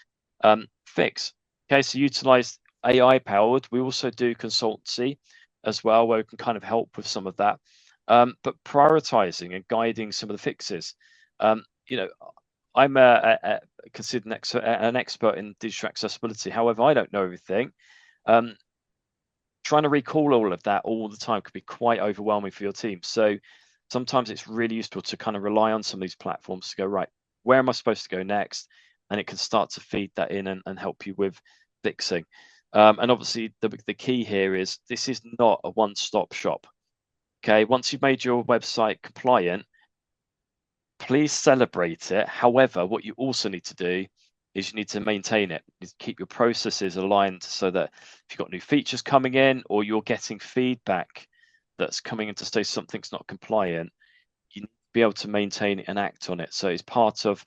[SPEAKER 4] Fix. Okay, so utilize AI powered. We also do consultancy as well, where we can kind of help with some of that. But prioritizing and guiding some of the fixes. I'm considered an expert in digital accessibility. However, I don't know everything. Trying to recall all of that all the time could be quite overwhelming for your team. So sometimes it's really useful to kind of rely on some of these platforms to go, right, where am I supposed to go next? And it can start to feed that in and help you with fixing. And obviously, the key here is this is not a one-stop shop. Okay, once you've made your website compliant, please celebrate it. However, what you also need to do is you need to maintain it. You need to keep your processes aligned so that if you've got new features coming in or you're getting feedback that's coming in to say something's not compliant, you need to be able to maintain it and act on it. So it's part of,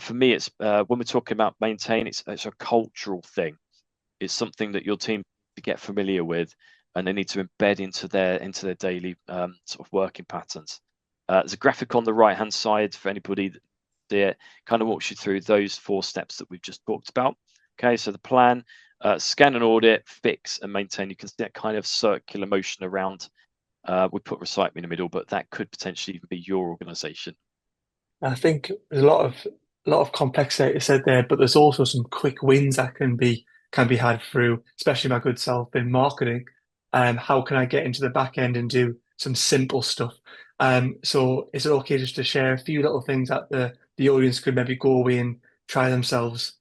[SPEAKER 4] for me, it's when we're talking about maintain, it's a cultural thing. It's something that your team to get familiar with, and they need to embed into their daily sort of working patterns. There's a graphic on the right hand side for anybody that see it, kind of walks you through those 4 steps that we've just talked about. Okay, so the plan, scan and audit, fix and maintain. You can see that kind of circular motion around. We put Recite Me in the middle, but that could potentially even be your organization.
[SPEAKER 1] I think there's a lot of complexity said there, but there's also some quick wins that can be had through, especially my good self in marketing. How can I get into the back end and do some simple stuff? So is it okay just to share a few little things that the audience could maybe go away and try themselves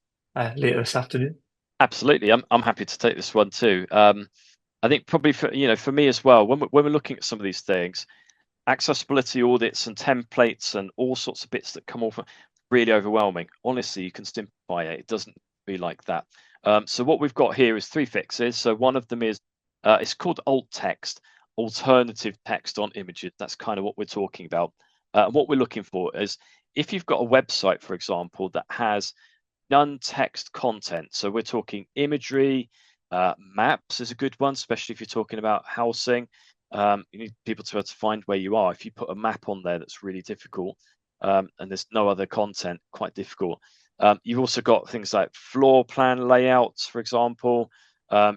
[SPEAKER 1] later this afternoon?
[SPEAKER 4] Absolutely, I'm happy to take this one too. I think probably for me as well, when we're looking at some of these things, accessibility audits and templates and all sorts of bits that come off really overwhelming. Honestly, you can simplify it. It doesn't be like that. So what we've got here is 3 fixes. So one of them is it's called alt text, alternative text on images. That's kind of what we're talking about. What we're looking for is if you've got a website, for example, that has non-text content. So we're talking imagery, maps is a good one, especially if you're talking about housing. You need people to be able to find where you are. If you put a map on there, that's really difficult, and there's no other content, quite difficult. You've also got things like floor plan layouts, for example,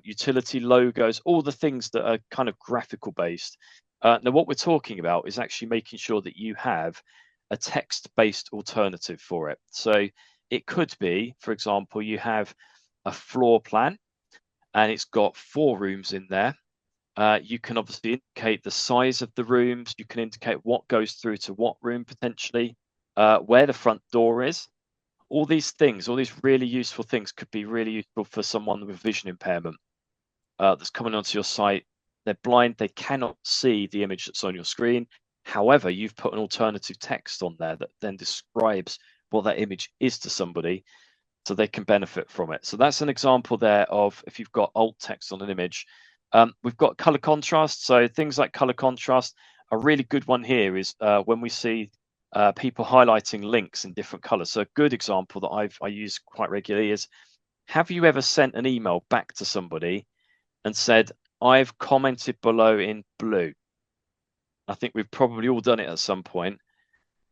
[SPEAKER 4] utility logos, all the things that are kind of graphical based. Now, what we're talking about is actually making sure that you have a text-based alternative for it. So it could be, for example, you have a floor plan and it's got 4 rooms in there. You can obviously indicate the size of the rooms. You can indicate what goes through to what room potentially, where the front door is. All these things, all these really useful things could be really useful for someone with vision impairment that's coming onto your site. They're blind, they cannot see the image that's on your screen. However, you've put an alternative text on there that then describes what that image is to somebody. so they can benefit from it. So that's an example there of if you've got alt text on an image. We've got color contrast. So things like color contrast, a really good one here is when we see people highlighting links in different colors. So a good example that I use quite regularly is, have you ever sent an email back to somebody and said, I've commented below in blue? I think we've probably all done it at some point.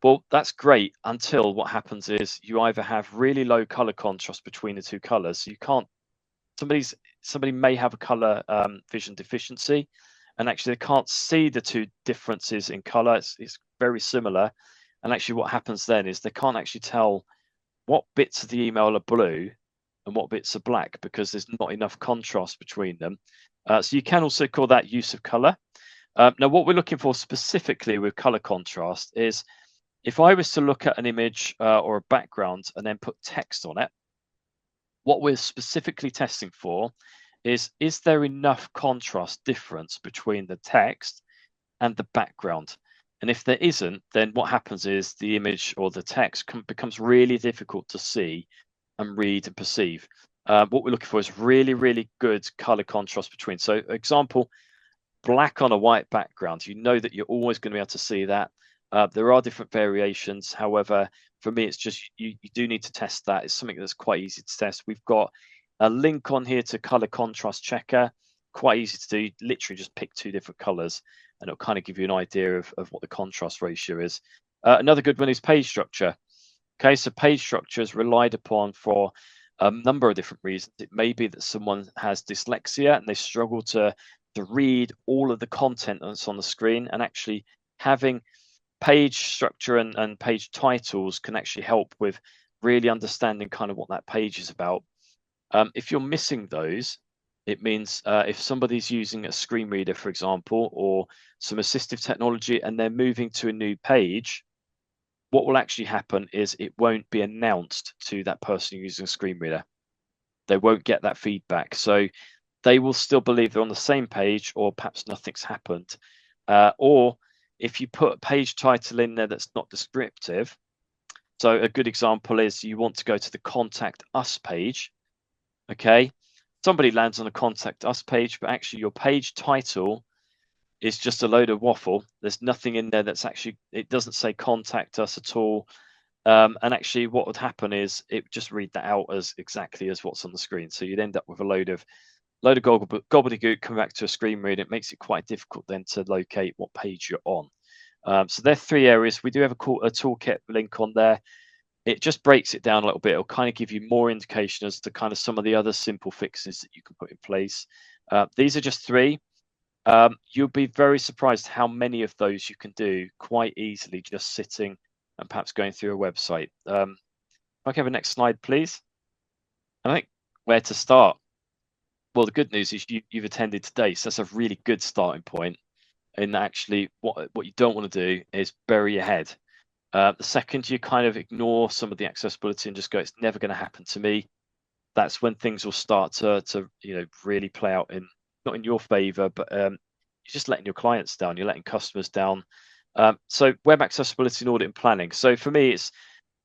[SPEAKER 4] Well, that's great until what happens is you either have really low color contrast between the two colors. So you can't, somebody may have a color vision deficiency, and actually they can't see the two differences in color. It's very similar. And actually what happens then is they can't actually tell what bits of the email are blue and what bits are black because there's not enough contrast between them. So you can also call that use of color. Now, what we're looking for specifically with color contrast is if I was to look at an image or a background and then put text on it, what we're specifically testing for is there enough contrast difference between the text and the background? And if there isn't, then what happens is the image or the text becomes really difficult to see and read and perceive. What we're looking for is really, really good color contrast between. So, example, black on a white background. You know that you're always going to be able to see that. There are different variations. However, for me, it's just you do need to test that. It's something that's quite easy to test. We've got a link on here to color contrast checker. Quite easy to do. Literally just pick two different colors and it'll kind of give you an idea of what the contrast ratio is. Another good one is page structure. Okay, so page structure is relied upon for a number of different reasons. It may be that someone has dyslexia and they struggle to read all of the content that's on the screen, and actually having page structure and page titles can actually help with really understanding kind of what that page is about. If you're missing those, it means if somebody's using a screen reader, for example, or some assistive technology and they're moving to a new page, what will actually happen is it won't be announced to that person using a screen reader. They won't get that feedback. So they will still believe they're on the same page, or perhaps nothing's happened. Or if you put a page title in there that's not descriptive, so a good example is you want to go to the Contact Us page. Okay, somebody lands on a Contact Us page, but actually your page title is just a load of waffle. There's nothing in there that's actually, it doesn't say Contact Us at all. And actually what would happen is it would just read that out as exactly as what's on the screen. So you'd end up with a load of gobbledygook, come back to a screen reader. It makes it quite difficult then to locate what page you're on. So there are three areas. We do have a toolkit link on there. It just breaks it down a little bit. It'll kind of give you more indication as to kind of some of the other simple fixes that you can put in place. These are just three. You'll be very surprised how many of those you can do quite easily just sitting and perhaps going through a website. If I can have a next slide, please. I think where to start. Well, the good news is you've attended today, so that's a really good starting point. And actually, what you don't want to do is bury your head. The second you kind of ignore some of the accessibility and just go, it's never going to happen to me, that's when things will start to really play out in not in your favor, but you're just letting your clients down, you're letting customers down. So web accessibility and audit and planning. So for me, it's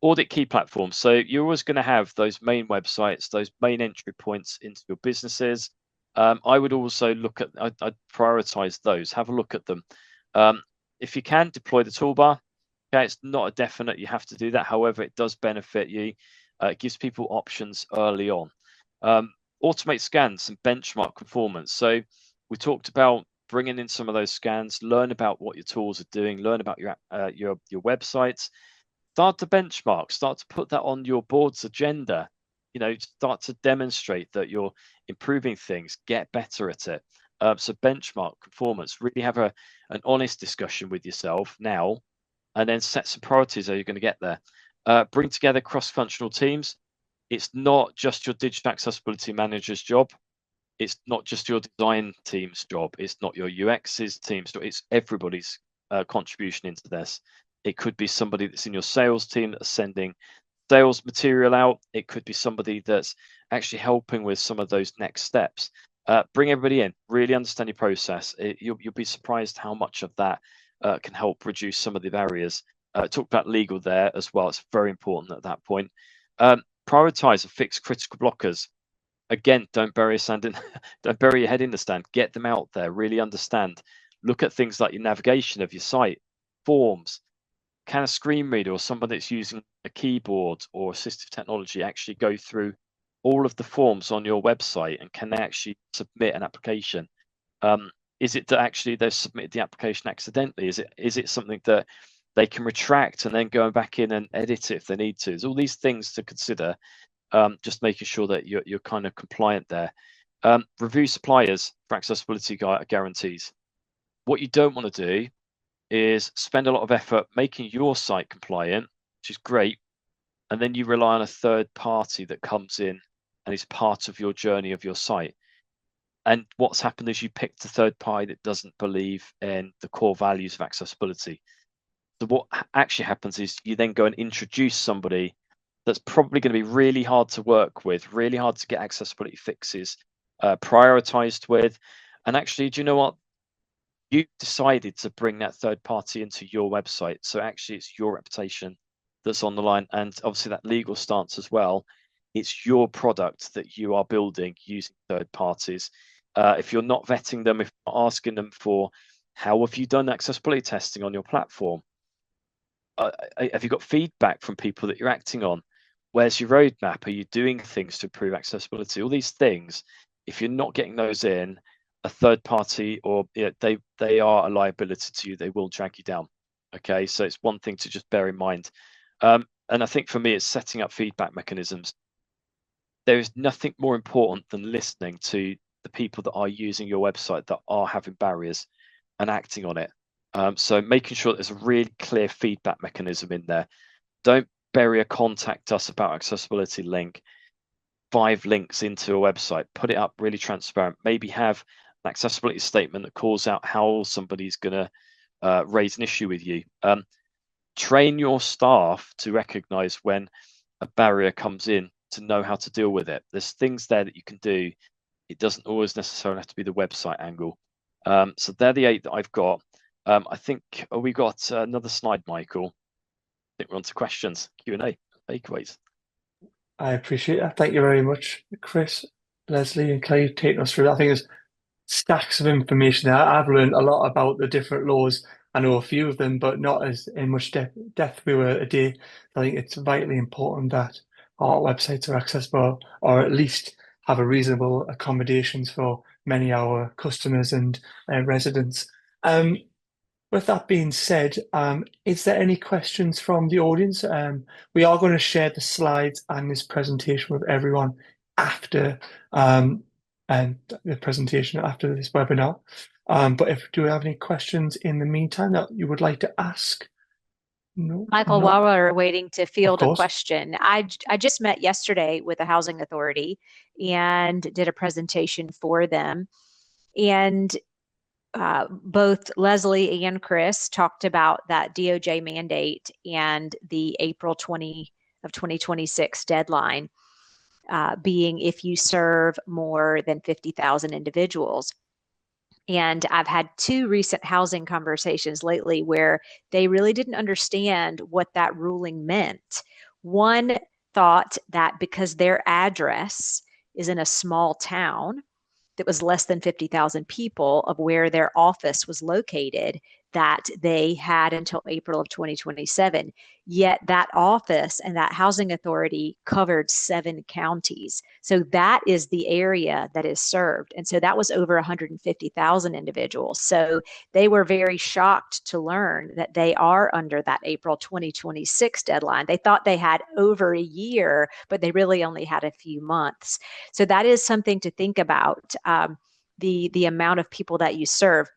[SPEAKER 4] audit key platforms. So you're always going to have those main websites, those main entry points into your businesses. I would also look at, I'd prioritize those, have a look at them. If you can, deploy the toolbar. Okay, it's not a definite you have to do that. However, it does benefit you. It gives people options early on. Automate scans and benchmark performance. So we talked about bringing in some of those scans, learn about what your tools are doing, learn about your websites, start to benchmark, start to put that on your board's agenda. Start to demonstrate that you're improving things, get better at it. So benchmark performance, really have an honest discussion with yourself now, and then set some priorities how you're going to get there. Bring together cross-functional teams. It's not just your digital accessibility manager's job. It's not just your design team's job. It's not your UX's team's job. It's everybody's contribution into this. It could be somebody that's in your sales team that's sending sales material out. It could be somebody that's actually helping with some of those next steps. Bring everybody in, really understand your process. You'll be surprised how much of that can help reduce some of the barriers. Talk about legal there as well. It's very important at that point. Prioritize and fix critical blockers. Again, don't bury don't bury your head in the sand. Get them out there. Really understand. Look at things like your navigation of your site, forms. Can a screen reader or somebody that's using a keyboard or assistive technology actually go through all of the forms on your website, and can they actually submit an application? Is it that actually they've submitted the application accidentally? Is it something that they can retract and then go back in and edit it if they need to? There's all these things to consider. Just making sure that you're kind of compliant there. Review suppliers for accessibility guarantees. What you don't want to do is spend a lot of effort making your site compliant, which is great, and then you rely on a third party that comes in and is part of your journey of your site. And what's happened is you picked a third party that doesn't believe in the core values of accessibility. So what actually happens is you then go and introduce somebody that's probably going to be really hard to work with, really hard to get accessibility fixes prioritized with. And actually, do you know what? You decided to bring that third party into your website. So actually, it's your reputation that's on the line. And obviously, that legal stance as well. It's your product that you are building using third parties. If you're not vetting them, if you're not asking them for how have you done accessibility testing on your platform? Have you got feedback from people that you're acting on? Where's your roadmap? Are you doing things to improve accessibility? All these things, if you're not getting those in, a third party or they are a liability to you. They will drag you down. Okay, so it's one thing to just bear in mind. And I think for me, it's setting up feedback mechanisms. There is nothing more important than listening to the people that are using your website that are having barriers and acting on it. So making sure that there's a really clear feedback mechanism in there. Don't bury a contact us about accessibility link, 5 links into a website. Put it up really transparent. Maybe have an accessibility statement that calls out how somebody's going to raise an issue with you. Train your staff to recognize when a barrier comes in, to know how to deal with it. There's things there that you can do. It doesn't always necessarily have to be the website angle. So they're the 8 that I've got. I think we got another slide, Michael. I think we're on to questions, Q&A, takeaways.
[SPEAKER 1] I appreciate that. Thank you very much, Chris, Leslie, and Clay, taking us through that. I think there's stacks of information there. I've learned a lot about the different laws. I know a few of them, but not as in much depth we were today. I think it's vitally important that our websites are accessible, or at least have a reasonable accommodations for many of our customers and residents. With that being said, is there any questions from the audience? We are going to share the slides and this presentation with everyone after and the presentation after this webinar. But do we have any questions in the meantime that you would like to ask? No,
[SPEAKER 3] Michael,
[SPEAKER 1] no.
[SPEAKER 3] while we're waiting to field a
[SPEAKER 1] course.
[SPEAKER 3] question, I just met yesterday with the Housing Authority and did a presentation for them. And both Leslie and Chris talked about that DOJ mandate and the April 2026 deadline being if you serve more than 50,000 individuals. And I've had 2 recent housing conversations lately where they really didn't understand what that ruling meant. One thought that because their address is in a small town that was less than 50,000 people of where their office was located, that they had until April of 2027. Yet that office and that housing authority covered 7 counties. So that is the area that is served. And so that was over 150,000 individuals. So they were very shocked to learn that they are under that April 2026 deadline. They thought they had over a year, but they really only had a few months. So that is something to think about, the amount of people that you serve.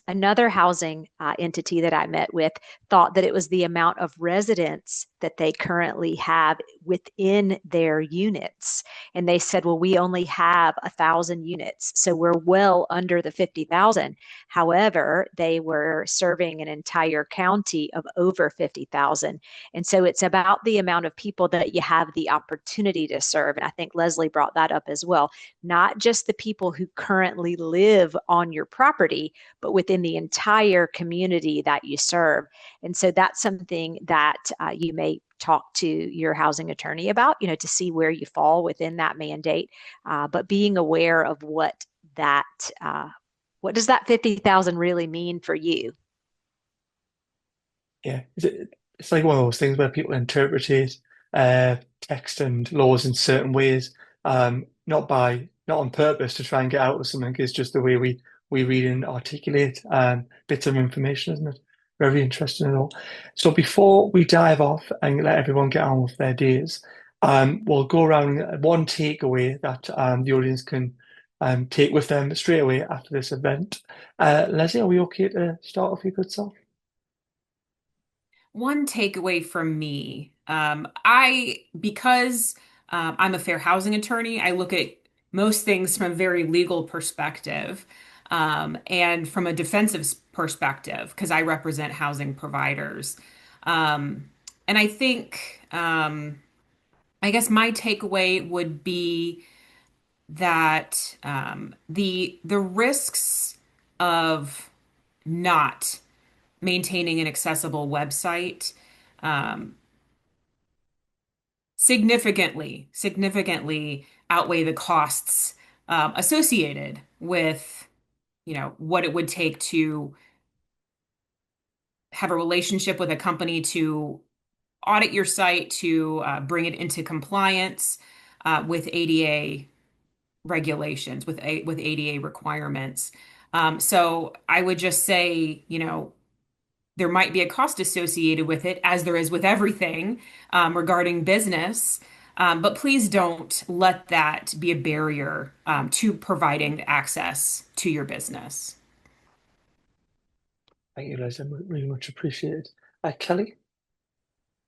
[SPEAKER 3] Another housing entity that I met with thought that it was the amount of residents that they currently have within their units. And they said, well, we only have 1,000 units, so we're well under the 50,000. However, they were serving an entire county of over 50,000. And so it's about the amount of people that you have the opportunity to serve. And I think Leslie brought that up as well. Not just the people who currently live on your property, but within within the entire community that you serve. And so that's something that you may talk to your housing attorney about, to see where you fall within that mandate. But being aware of what does that 50,000 really mean for you?
[SPEAKER 1] Yeah, it's like one of those things where people interpret text and laws in certain ways, not on purpose to try and get out of something. It's just the way we read and articulate bits of information, isn't it? Very interesting and all. So before we dive off and let everyone get on with their days, we'll go around one takeaway that the audience can take with them straight away after this event. Leslie, are we okay to start off your good self?
[SPEAKER 2] One takeaway from me, because I'm a fair housing attorney, I look at most things from a very legal perspective, and from a defensive perspective, because I represent housing providers. And I think, I guess my takeaway would be that the risks of not maintaining an accessible website um, significantly outweigh the costs associated with, what it would take to have a relationship with a company to audit your site, to bring it into compliance with ADA regulations, with ADA requirements. So I would just say, there might be a cost associated with it, as there is with everything regarding business. But please don't let that be a barrier to providing access to your business.
[SPEAKER 1] Thank you, Liz. I really much appreciated. Kelly?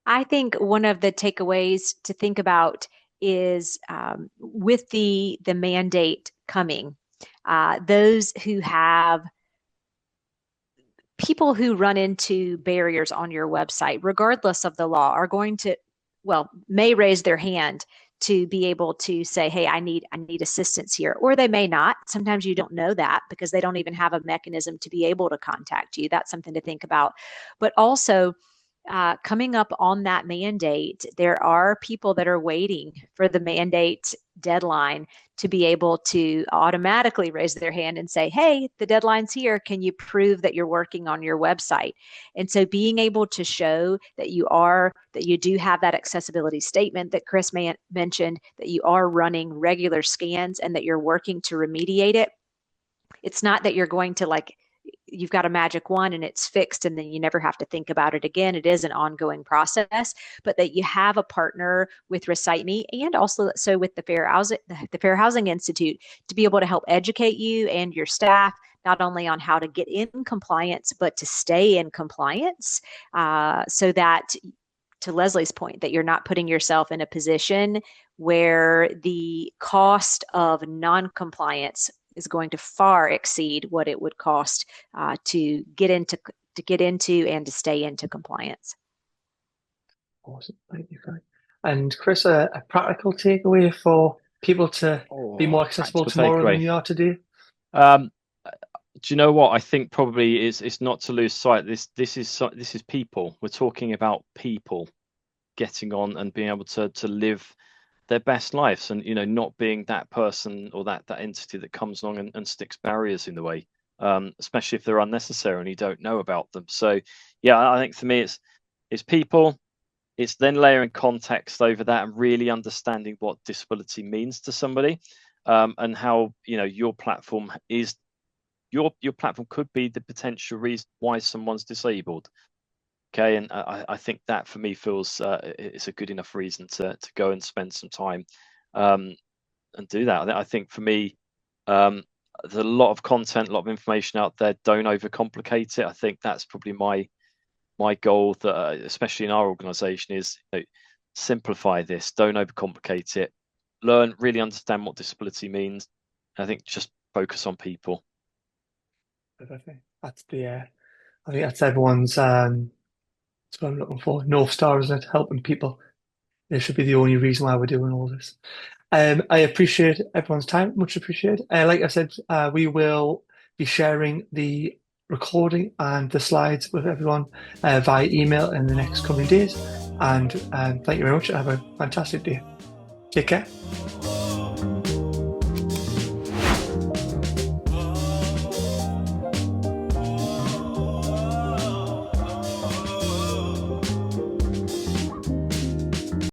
[SPEAKER 3] I think one of the takeaways to think about is with the mandate coming, those who have people who run into barriers on your website, regardless of the law, are going to, well, may raise their hand to be able to say, hey, I need assistance here. Or they may not. Sometimes you don't know that because they don't even have a mechanism to be able to contact you. That's something to think about. But also, coming up on that mandate, there are people that are waiting for the mandate deadline to be able to automatically raise their hand and say, hey, the deadline's here. Can you prove that you're working on your website? And so being able to show that you do have that accessibility statement that Chris mentioned, that you are running regular scans and that you're working to remediate it. It's not that you're going to you've got a magic wand and it's fixed and then you never have to think about it again. It is an ongoing process, but that you have a partner with Recite Me and also so with the Fair Housing Institute to be able to help educate you and your staff not only on how to get in compliance, but to stay in compliance, so that, to Leslie's point, that you're not putting yourself in a position where the cost of non-compliance is going to far exceed what it would cost to get into and to stay into compliance.
[SPEAKER 1] Awesome. Thank you, Kelly. And Chris, a practical takeaway for people to be more accessible
[SPEAKER 4] Practical
[SPEAKER 1] tomorrow than
[SPEAKER 4] takeaway.
[SPEAKER 1] you are today?
[SPEAKER 4] Do you know what? I think probably it's not to lose sight. This is people. We're talking about people getting on and being able to live their best lives, and not being that person or that entity that comes along and sticks barriers in the way, especially if they're unnecessary and you don't know about them. So yeah, I think for me it's people. It's then layering context over that and really understanding what disability means to somebody, and how your platform is your platform could be the potential reason why someone's disabled. Okay, and I think that for me feels it's a good enough reason to go and spend some time and do that. I think for me, there's a lot of content, a lot of information out there. Don't overcomplicate it. I think that's probably my goal, that especially in our organization, is simplify this. Don't overcomplicate it. Learn, really understand what disability means. I think just focus on people.
[SPEAKER 1] That's I think that's everyone's that's what I'm looking for. North Star, isn't it? Helping people. It should be the only reason why we're doing all this. I appreciate everyone's time, much appreciated. Like I said, we will be sharing the recording and the slides with everyone via email in the next coming days. And thank you very much. Have a fantastic day. Take care.